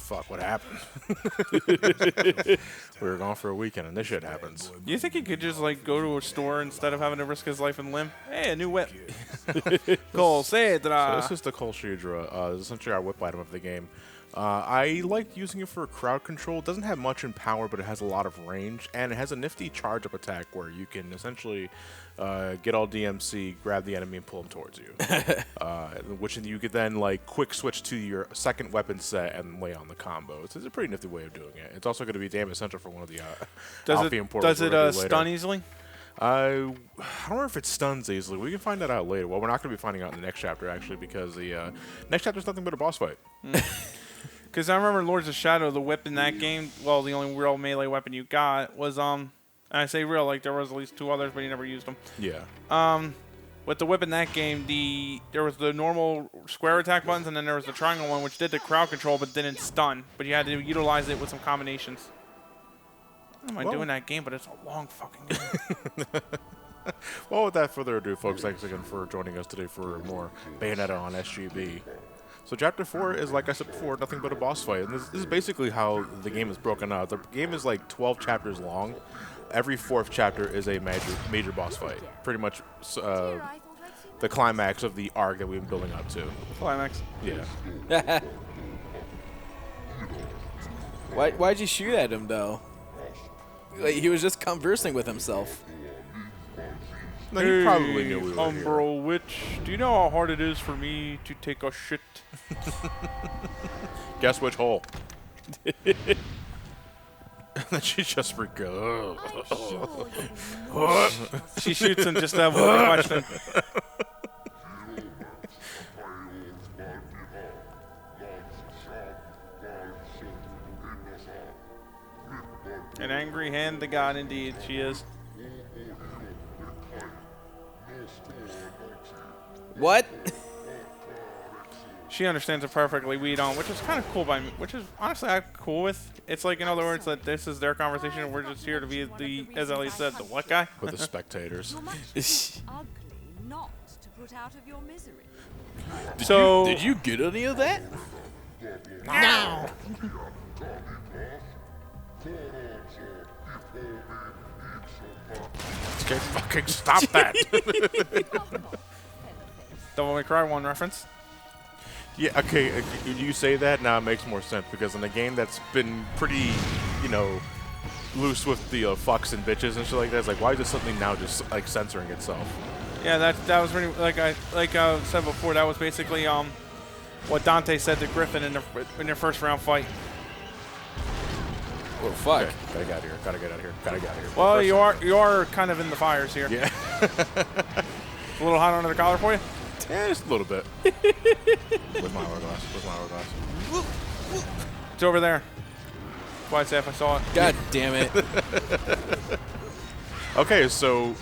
fuck, what happened? We were gone for a weekend, and this shit happens. You think he could just like go to a store instead of having to risk his life and limb? Hey, a new whip. Cole, say it. So this is the Cole Shidra. This is essentially our whip item of the game. I like using it for crowd control. It doesn't have much in power, but it has a lot of range, and it has a nifty charge-up attack where you can essentially get all DMC, grab the enemy, and pull them towards you. Which you could then like quick switch to your second weapon set and lay on the combo. It's a pretty nifty way of doing it. It's also going to be damage central for one of the Alphian portals. Does it stun easily? I don't know if it stuns easily. We can find that out later. Well, we're not going to be finding out in the next chapter, actually, because the next chapter is nothing but a boss fight. Because I remember Lords of Shadow, the whip in that game, well, the only real melee weapon you got was, and I say real, like there was at least 2 others, but you never used them. Yeah. With the whip in that game, there was the normal square attack buttons, and then there was the triangle one, which did the crowd control, but didn't stun. But you had to utilize it with some combinations. I don't mind doing that game, but it's a long fucking game. Well, without further ado, folks, thanks again for joining us today for more Bayonetta on SGB. So Chapter 4 is, like I said before, nothing but a boss fight. And this is basically how the game is broken out. The game is like 12 chapters long. Every 4th chapter is a major boss fight. Pretty much the climax of the arc that we've been building up to. Climax. Yeah. Why'd you shoot at him, though? Like, he was just conversing with himself. No, he probably knew we were Umbral here. Witch, do you know how hard it is for me to take a shit? Guess which hole? And then she just goes. She shoots him just to have one question. An angry hand to God, indeed, she is. What? She understands it perfectly. We don't, which is kind of cool by me. Which is honestly I'm cool with. It's like, in other words, that this is their conversation, and we're just here to be the, as Ellie said, the what guy? With the spectators. Ugly not to put out of your misery. Did you get any of that? No. Okay, fucking stop that. Devil May Cry 1 reference. Yeah, okay, you say that, now it makes more sense, because in a game that's been pretty, you know, loose with the fucks and bitches and shit like that, it's like, why is this something now just, like, censoring itself? Yeah, that was pretty, like I said before, that was basically what Dante said to Griffin in their first round fight. Oh, fuck. Okay, gotta get out of here, gotta get out of here, gotta get out of here. Well, you are kind of in the fires here. Yeah. A little hot under the collar for you? Yeah, just a little bit. Where's my hourglass? Where's my hourglass? It's over there. That's why I say if I saw it. God damn it. Okay, so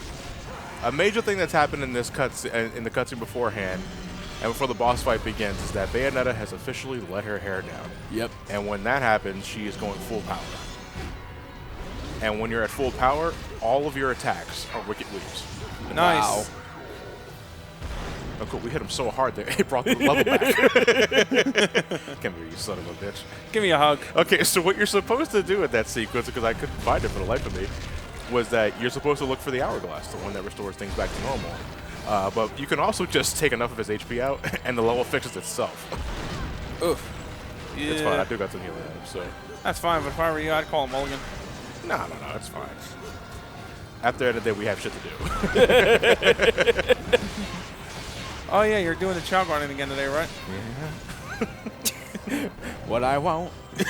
a major thing that's happened in this in the cutscene beforehand, and before the boss fight begins, is that Bayonetta has officially let her hair down. Yep. And when that happens, she is going full power. And when you're at full power, all of your attacks are wicked leaps. Nice. Wow. Oh, cool. We hit him so hard that it brought the level back. Come here, you son of a bitch. Give me a hug. Okay, so what you're supposed to do in that sequence, because I couldn't find it for the life of me, was that you're supposed to look for the hourglass, the one that restores things back to normal. But you can also just take enough of his HP out, and the level fixes itself. Oof. Yeah. It's fine. I do got some healing items, so. That's fine, but if I were you, I'd call him Mulligan. No, it's fine. At the end of the day, we have shit to do. Oh, yeah, you're doing the chow grinding again today, right? Yeah. What I want. You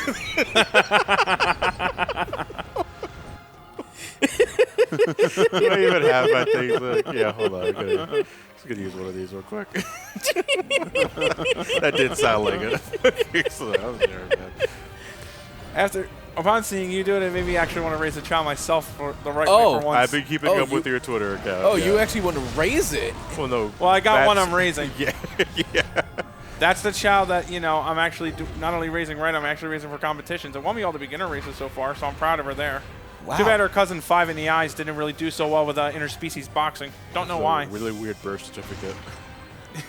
don't even have my things. Yeah, hold on. I'm gonna use one of these real quick. That did sound like it. So that was there, man. Upon seeing you do it, it made me actually want to raise a chow myself for the right way for once. I've been keeping up with your Twitter account. Oh, yeah. you actually want to raise it? Well, no. Well, I got one I'm raising. Yeah, yeah. That's the chow that, you know, I'm actually not only raising right, I'm actually raising for competitions. It won me all the beginner races so far, so I'm proud of her there. Wow. Too bad her cousin Five in the Eyes didn't really do so well with interspecies boxing. Don't know why. Really weird birth certificate.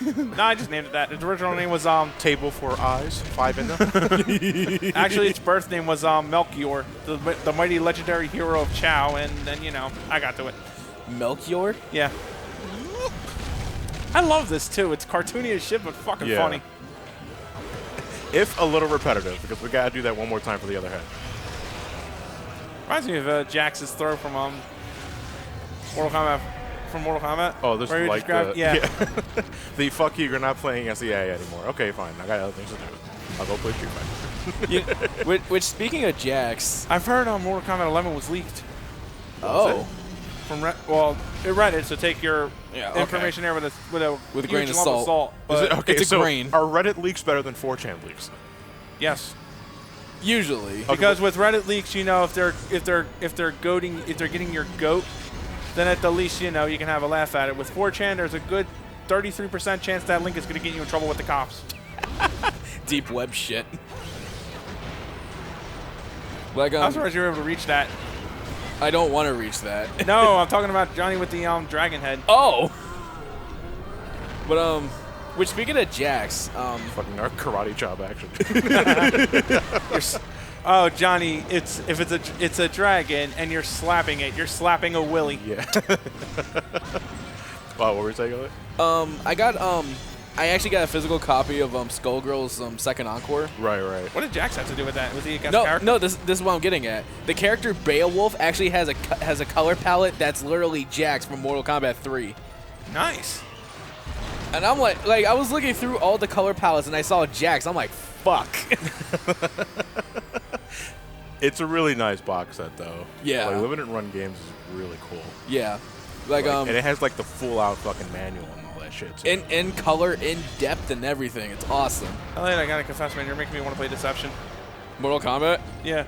No, I just named it that. Its original name was Table for eyes, 5 in them. actually its birth name was Melchior, the mighty legendary hero of Chao, and then you know I got to it. Melchior? Yeah. I love this too. It's cartoony as shit, but fucking Yeah. funny. If a little repetitive, because we gotta do that one more time for the other head. Reminds me of Jax's throw from Mortal Kombat. From Mortal Kombat. Oh, this where is you like just grabbed- the the fuck you. You're not playing SEA anymore. Okay, fine. I got other things to do. I'll go play Street Fighter. Which, speaking of Jax, I've heard Mortal Kombat 11 was leaked oh, from Reddit. So take your Yeah, okay. information there with a With a huge grain of lump salt. Of salt. Is it, But okay, it's a so grain. are Reddit leaks better than 4chan leaks? yes, usually. because with Reddit leaks, you know if they're getting your goat, then at the least you know you can have a laugh at it. With 4chan, there's a good 33% chance that link is going to get you in trouble with the cops. Deep web shit. Like, I'm surprised you were able to reach that. I don't want to reach that. No, I'm talking about Johnny with the dragon head. Oh! But, which, speaking of Jax, Fucking our karate chop action. Oh, Johnny, it's a dragon and you're slapping it. You're slapping a willy. Yeah. Wow, what were you saying? Elliot? I actually got a physical copy of Skullgirl's second encore. Right. What did Jax have to do with that? Was he a guest No, character? no, this is what I'm getting at. The character Beowulf actually has a color palette that's literally Jax from Mortal Kombat 3. Nice. And I'm like I was looking through all the color palettes and I saw Jax. I'm like, fuck. It's a really nice box set, though. Yeah. Like, limited run games is really cool. Yeah. And it has, like, the full-out fucking manual and all that shit, too. in color, in depth, and everything. It's awesome. Elliot, I gotta confess, man, you're making me want to play Deception. Mortal Kombat. Yeah.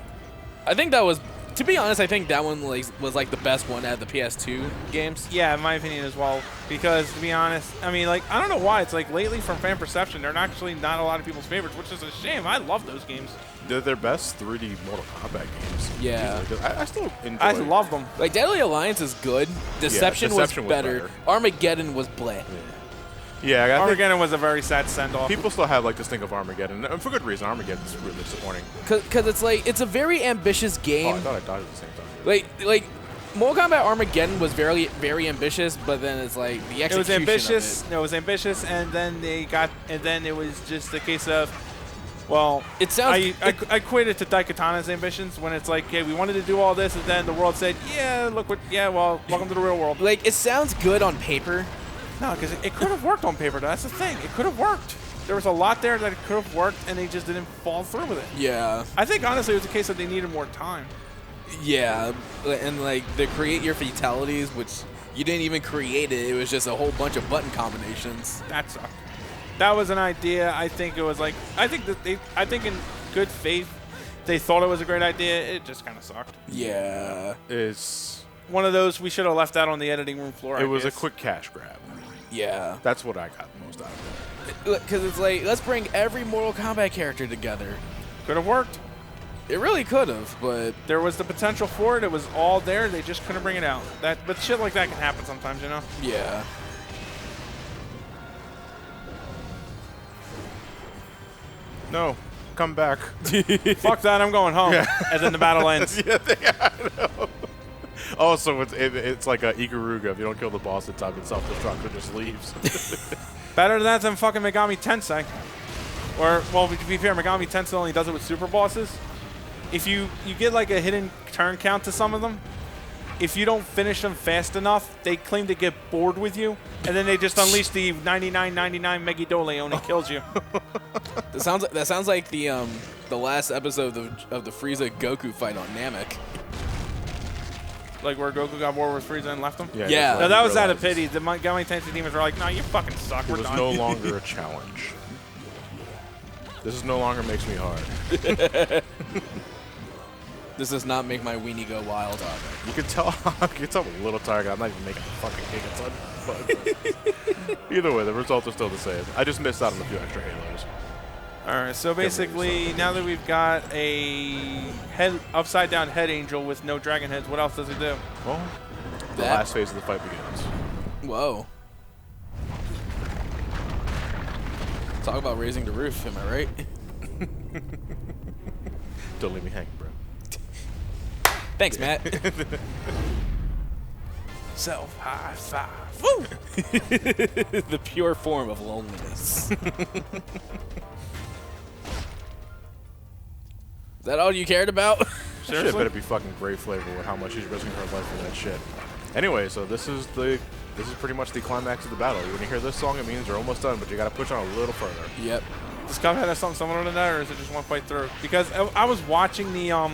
I think that was, to be honest, I think that one was the best one out of the PS2 games. Yeah, in my opinion as well. Because to be honest, I mean, like, I don't know why. It's like lately from fan perception, they're actually not a lot of people's favorites, which is a shame. I love those games. They're their best 3D Mortal Kombat games. Yeah. Easily, 'cause I still enjoy I love them. Like, Deadly Alliance is good. Deception was better. Armageddon was bleh. Yeah, I think Armageddon was a very sad send-off. people still have, like, this thing of Armageddon. And for good reason. Armageddon's really disappointing. Because it's like, it's a very ambitious Oh, game. I thought I died at the same time. Like Mortal Kombat Armageddon was very, very ambitious, but then it's like the execution It was ambitious. of it. No, it was ambitious, and then then it was just a case of, well, It sounds- I quit it to Daikatana's ambitions when it's like, hey, we wanted to do all this, and then the world said, yeah, well, welcome to the real world. Like, it sounds good on paper. No, because it could have worked on paper. That's the thing. It could have worked. There was a lot there that it could have worked, and they just didn't follow through with it. Yeah. I think honestly, it was a case that they needed more time. Yeah. And like, the create your fatalities, which you didn't even create it. It was just a whole bunch of button combinations. That sucked. That was an idea. I think it was like, I think in good faith, they thought it was a great idea. It just kind of sucked. Yeah. It's One of those we should have left that on the editing room floor. It I was a guess. quick cash grab. Yeah. That's what I got most out of it. Because it's like, let's bring every Mortal Kombat character together. Could have worked. It really could have, but There was the potential for it. It was all there. They just couldn't bring it out. But shit like that can happen sometimes, you know. yeah. No, come back. Fuck that. I'm going home. And then the battle ends. Yeah, I know. Oh, so it's like a Ikaruga. If you don't kill the boss, it's up and self-destruct. It just leaves. Better than that than fucking Megami Tensei. Or, well, to be fair, Megami Tensei only does it with super bosses. If you get like a hidden turn count to some of them, if you don't finish them fast enough, they claim to get bored with you, and then they just unleash the 99.99 Megidole and it kills you. That sounds like the last episode of the Frieza Goku fight on Namek. Like where Goku got bored with Frieza and left him? Yeah. that's No, when that he was out of realizes pity. The Megami Tensei demons were like, nah, you fucking suck. It We're was done. no longer a challenge. This is no longer makes me hard. This does not make my weenie go wild. You can tell I'm a little tired. I'm not even making a fucking Giga Ton. Either way, the results are still the same. I just missed out on a few extra Halos. All right, so basically, now that we've got a upside down head angel with no dragon heads, what else does it do? Well, the That- last phase of the fight begins. Whoa. Talk about raising the roof, am I right? Don't leave me hanging, bro. Thanks, Matt. Self high five. Woo! The pure form of loneliness. Is that all you cared about? Shit Seriously? better be fucking great flavor with how much she's risking her life for that shit. Anyway, so this is pretty much the climax of the battle. When you hear this song, it means you're almost done, but you gotta push on a little further. Yep. Does Cuphead have something similar to that, or is it just one fight through? Because I was watching the I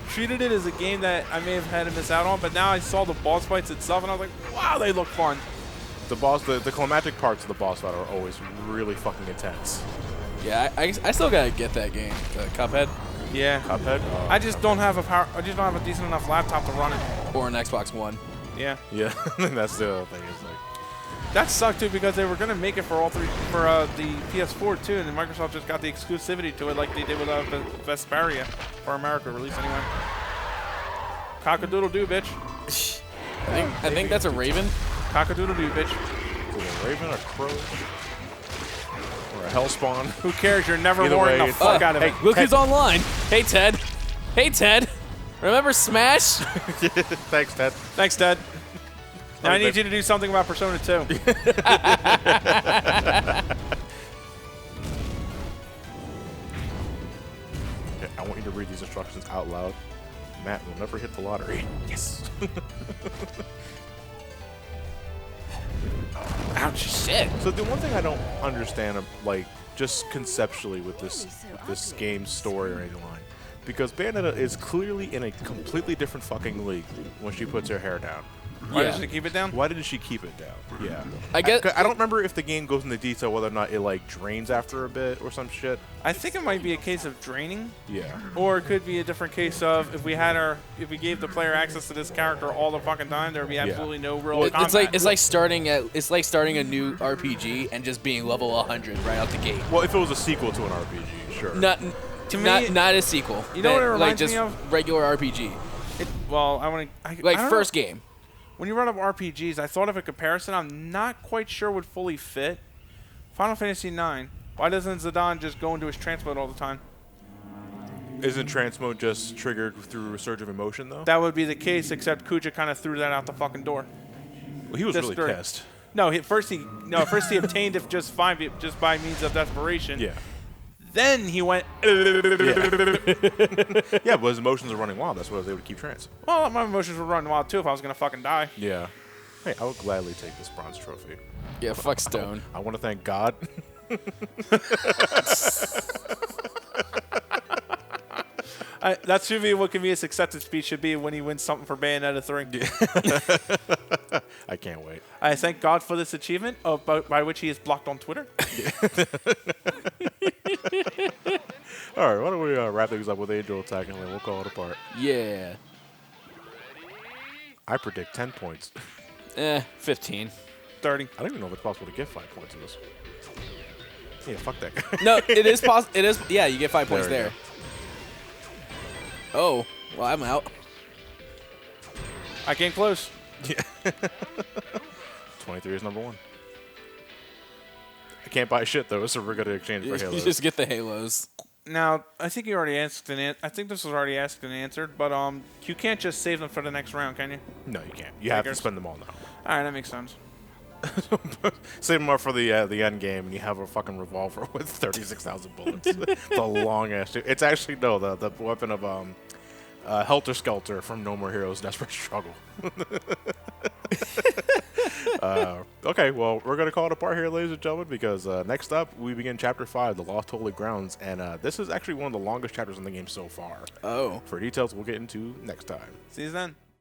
treated it as a game that I may have had to miss out on, but now I saw the boss fights itself, and I was like, wow, they look fun. The climactic parts of the boss fight are always really fucking intense. Yeah, I still gotta get that game, Cuphead, Yeah. Cuphead? I just don't have a decent enough laptop to run it. or an Xbox One. Yeah. Yeah, that's the other thing. Is like, That sucked too because they were gonna make it for all three for the PS4 too, and then Microsoft just got the exclusivity to it like they did with Vesperia for America release anyway. Cock-a-doodle-doo, bitch. I think that's a Raven. Cock-a-doodle-doo, bitch. is it a raven, a crow, or a hellspawn? Who cares? You're never Either warning way, the fuck out of Hey, it. look who's online. Hey, Ted. Hey, Ted. Remember Smash? Thanks, Ted. Thanks, Ted. Now I need you to do something about Persona 2. I want you to read these instructions out loud. Matt will never hit the lottery. Yes. Ouch, shit. So the one thing I don't understand, like, just conceptually with this game's story or anything like, because Bayonetta is clearly in a completely different fucking league when she puts her hair down. Why Yeah. did she keep it down? Why didn't she keep it down? Yeah. I guess I don't remember if the game goes into detail whether or not it like drains after a bit or some shit. I think it might be a case of draining, Yeah. or it could be a different case of if we gave the player access to this character all the fucking time, there would be absolutely no real combat. it's like starting a new RPG and just being level 100 right out the gate. Well, if it was a sequel to an RPG, sure. Not a sequel. You know what it like reminds just me of? regular RPG. Well, I want to Like first game. When you run up RPGs, I thought of a comparison I'm not quite sure would fully fit. Final Fantasy IX. Why doesn't Zidane just go into his trance mode all the time? Isn't trance mode just triggered through a surge of emotion though? That would be the case, except Kuja kind of threw that out the fucking door. Well, he was Just really during- pissed. No, first he obtained it just by means of desperation. Yeah. Then he went. Yeah, but his emotions are running wild. That's why I was able to keep trance. Well, my emotions were running wild too if I was gonna fucking die. Yeah. Hey, I would gladly take this bronze trophy. Yeah, fuck Stone. I want to thank God. That should be what Kamiya's acceptance speech should be when he wins something for Bayonetta 3. I can't wait. I thank God for this achievement, by which he is blocked on Twitter. All right, why don't we wrap things up with Angel Attack and then we'll call it apart. Yeah. I predict 10 points. 15. 30. I don't even know if it's possible to get 5 points in this. Yeah, fuck that guy. No, it is possible. It is. Yeah, you get 5 points There we there. Oh, well, I'm out. I came close. 23 is number 1. I can't buy shit though, so we're gonna exchange for You Halos. just get the halos. Now, I think you already asked I think this was already asked and answered, but you can't just save them for the next round, can you? No, you can't. You have to spend them all now. All right, that makes sense. Save them up for the end game, and you have a fucking revolver with 36,000 bullets. The long ass. It's actually the weapon of Helter Skelter from No More Heroes: Desperate Struggle. Okay, well, we're gonna call it apart here, ladies and gentlemen, because next up we begin Chapter 5, The Lost Holy Grounds, and this is actually one of the longest chapters in the game so far. Oh. For details, we'll get into next time. See you then.